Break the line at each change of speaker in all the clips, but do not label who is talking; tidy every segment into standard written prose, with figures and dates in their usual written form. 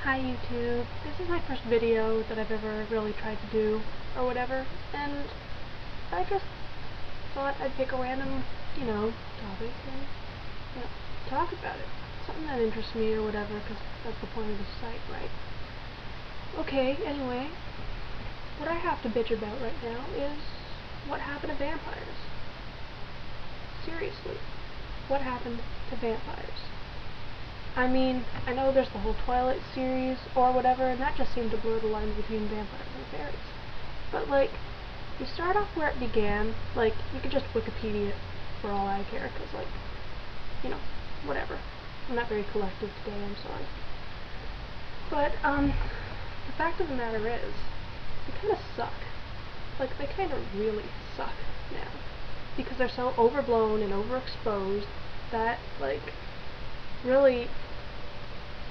Hi YouTube, this is my first video that I've ever really tried to do, or whatever, and I just thought I'd pick a random, topic and, talk about it. Something that interests me or whatever, because that's the point of the site, right? Okay, anyway, what I have to bitch about right now is what happened to vampires. Seriously, what happened to vampires? I mean, I know there's the whole Twilight series or whatever, and that just seemed to blur the lines between vampires and fairies. But, you start off where it began, you could just Wikipedia it for all I care, because, whatever. I'm not very collective today, I'm sorry. But, the fact of the matter is, they kind of suck. They kind of really suck now. Because they're so overblown and overexposed that, really,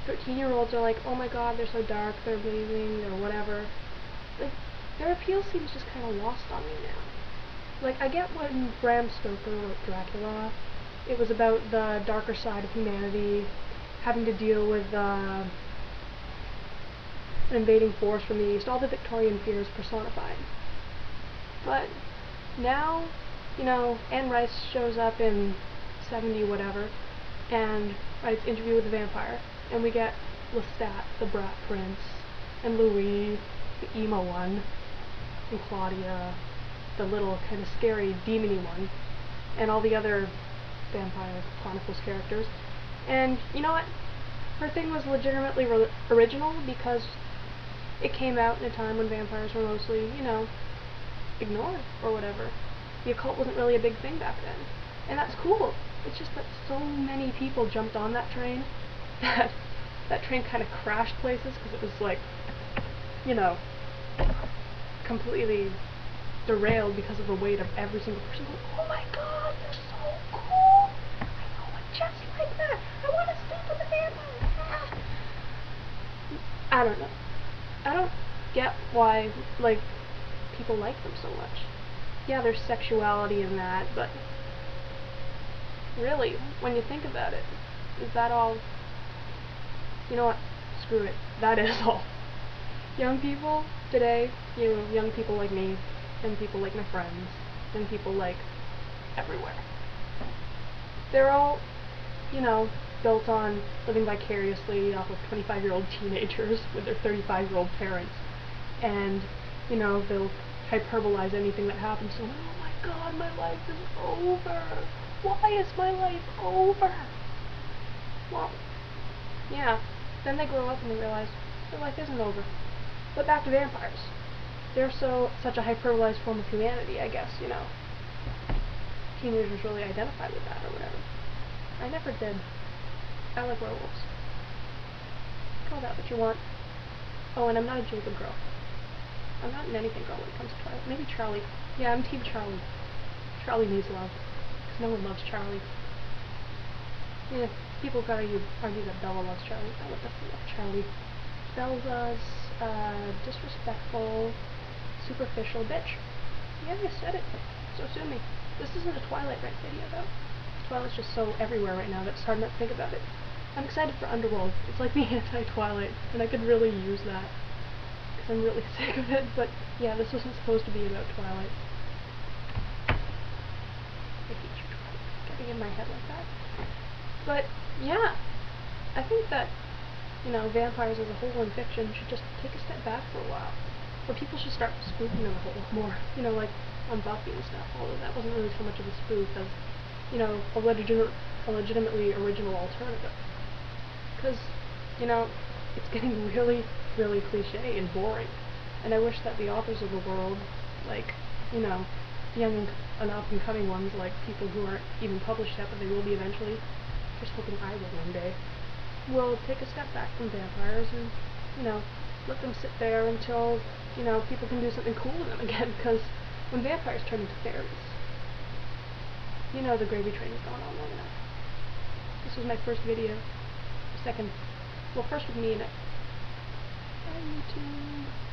13-year-olds are like, oh my god, they're so dark, they're amazing, they're whatever. Their appeal seems just kind of lost on me now. I get when Bram Stoker wrote Dracula, it was about the darker side of humanity, having to deal with an invading force from the east, all the Victorian fears personified. But now, Anne Rice shows up in 70 whatever, and writes Interview with the Vampire, and we get Lestat, the brat prince, and Louis, the emo one, and Claudia, the little kind of scary demony one, and all the other Vampire Chronicles characters. And you know what? Her thing was legitimately original because it came out in a time when vampires were mostly, ignored or whatever. The occult wasn't really a big thing back then. And that's cool. It's just that so many people jumped on that train that that train kind of crashed places because it was completely derailed because of the weight of every single person going, oh my god, they're so cool! I know it just like that! I want to sleep with a vampire! Ah. I don't know. I don't get why, people like them so much. Yeah, there's sexuality in that, but really, when you think about it, is that all? You know what? Screw it. That is all. Young people today, young people like me, young people like my friends, young people everywhere. They're all, built on living vicariously off of 25-year-old teenagers with their 35-year-old parents. And, they'll hyperbolize anything that happens to them. Oh my god, my life is over! Why is my life over? Well, yeah. Then they grow up and they realize their life isn't over. But back to vampires. They're such a hyperbolized form of humanity, I guess, Teenagers really identify with that or whatever. I never did. I like werewolves. Call that what you want. Oh, and I'm not a Jacob girl. I'm not in anything girl when it comes to Twilight. Maybe Charlie. Yeah, I'm Team Charlie. Charlie needs love. Because no one loves Charlie. Yeah, people could argue that Bella loves Charlie. I would definitely love Charlie. Bella's disrespectful, superficial bitch. Yeah, I said it. So sue me. This isn't a Twilight Rant video, though. Twilight's just so everywhere right now that it's hard not to think about it. I'm excited for Underworld. It's like the anti-Twilight, and I could really use that. Because I'm really sick of it, but yeah, this wasn't supposed to be about Twilight. I hate you, Twilight. Getting in my head like that. But, yeah, I think that, vampires as a whole in fiction should just take a step back for a while. Or people should start spooking them a whole more, like on Buffy and stuff, although that wasn't really so much of a spoof as, a legitimately original alternative. Because, it's getting really, really cliche and boring. And I wish that the authors of the world, young and up-and-coming ones, people who aren't even published yet, but they will be eventually, just hoping I will one day, will take a step back from vampires and, let them sit there until, people can do something cool with them again, because when vampires turn into fairies, the gravy train is going on long enough. This was my first video. Second, well, first with me in it. Bye, YouTube.